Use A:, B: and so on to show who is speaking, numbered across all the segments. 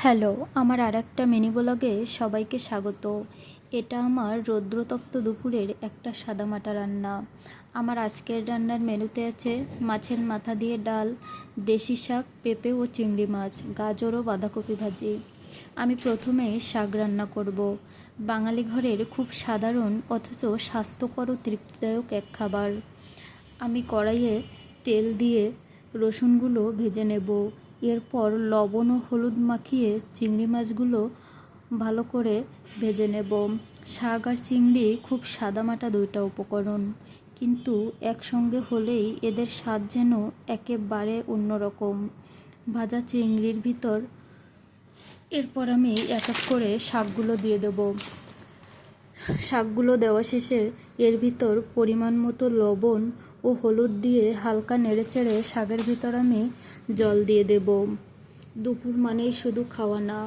A: Hello, আমার আরেকটা mini ব্লগে সবাইকে স্বাগত। এটা আমার রৌদ্রতপ্ত দুপুরের একটা সাদামাটা রান্না। আমার আজকের রান্নার মেনুতে আছে মাছের মাথা দিয়ে ডাল, দেশি শাক, পেঁপে ও চিংড়ি মাছ, গাজর ও বাঁধাকপি ভাজি। আমি প্রথমে শাক রান্না করব। বাঙালি ঘরের খুব সাধারণ অথচ স্বাস্থ্যকর ও তৃপ্তিদায়ক এক খাবার। আমি কড়াইয়ে তেল দিয়ে রসুনগুলো ভেজে নেব। এরপর লবণ ও হলুদ মাখিয়ে চিংড়ি মাছগুলো ভালো করে ভেজে নেব। শাক আর চিংড়ি খুব সাদামাটা দুইটা উপকরণ, কিন্তু একসঙ্গে হলেই এদের স্বাদ যেন একেবারে অন্যরকম। ভাজা চিংড়ির ভিতর এরপর আমি এক এক করে শাকগুলো দিয়ে দেব। শাকগুলো দেওয়া শেষে এর ভিতর পরিমাণ মতো লবণ ও হলুদ দিয়ে হালকা নেড়েচেড়ে শাকের ভিতর আমি জল দিয়ে দেব। দুপুর মানেই শুধু খাওয়া না,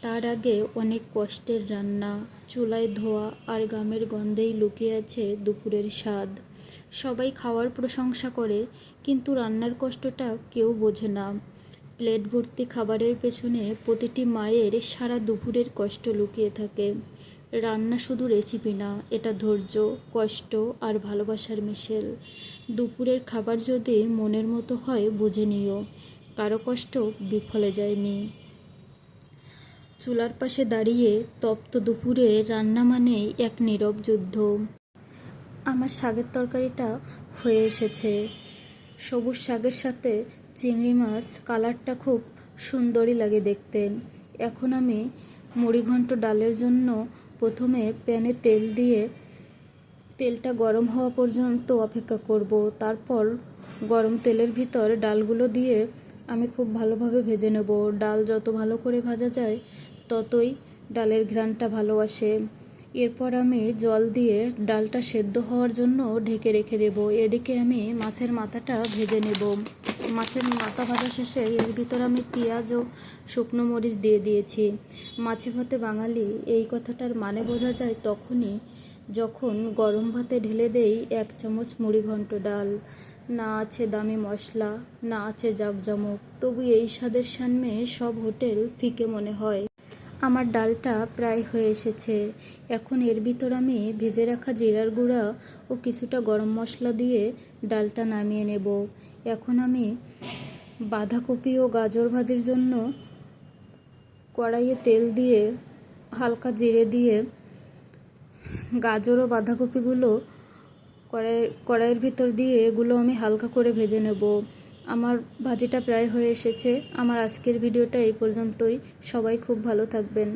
A: তার আগে অনেক কষ্টের রান্না। চুলায় ধোয়া আর গামের গন্ধেই লুকিয়ে আছে দুপুরের স্বাদ। সবাই খাওয়ার প্রশংসা করে, কিন্তু রান্নার কষ্টটা কেউ বোঝে না। প্লেট ভর্তি খাবারের পেছনে প্রতিটি মায়ের সারা দুপুরের কষ্ট লুকিয়ে থাকে। রান্না শুধু রেসিপি না, এটা ধৈর্য, কষ্ট আর ভালোবাসার মিশেল। দুপুরের খাবার যদি মনের মতো হয় বুঝে নিও, কারো কষ্ট বিফলে যায়নি। চুলার পাশে দাঁড়িয়ে তপ্ত দুপুরে রান্না মানে এক নীরব যুদ্ধ। আমার শাকের তরকারিটা হয়ে এসেছে। সবুজ শাকের সাথে চিংড়ি মাছ, কালারটা খুব সুন্দরই লাগে দেখতে। এখন আমি মুড়িঘণ্ট ডালের জন্য প্রথমে প্যানে তেল দিয়ে তেলটা গরম হওয়া পর্যন্ত অপেক্ষা করব। তারপর গরম তেলের ভিতর ডালগুলো দিয়ে আমি খুব ভালোভাবে ভেজে নেব। ডাল যত ভালো করে ভাজা যায় ততই ডালের ঘ্রাণটা ভালো আসে। এরপর আমি জল দিয়ে ডালটা সেদ্ধ হওয়ার জন্য ঢেকে রেখে দেব। এদিকে আমি মাছের মাথাটা ভেজে নেব। মাছের মাথা ভাজা শেষে এর ভিতর আমি পেঁয়াজ ও শুকনো মরিচ দিয়ে দিয়েছি। মাছে ভাতে বাঙালি, এই কথাটার মানে বোঝা যায় তখনই যখন গরম ভাতে ঢেলে দেই 1 চামচ মুড়িঘণ্ট ডাল। না আছে দামি মশলা, না আছে জাঁকজমক, তবু এই স্বাদের সামনে সব হোটেল ফিকে মনে হয়। আমার ডালটা প্রায় হয়ে এসেছে। এখন এর ভিতর আমি ভেজে রাখা জিরার গুঁড়া ও কিছুটা গরম মশলা দিয়ে ডালটা নামিয়ে নেব। এখন আমি বাঁধাকপি ও গাজর ভাজির জন্য কড়াইয়ে তেল দিয়ে হালকা জিরে দিয়ে গাজর ও বাঁধাকপিগুলো কড়াইয়ের ভিতর দিয়ে এগুলো আমি হালকা করে ভেজে নেব। আমার ভাজিটা প্রায় হয়ে এসেছে। আমার আজকের ভিডিওটা এই পর্যন্তই। সবাই খুব ভালো থাকবেন।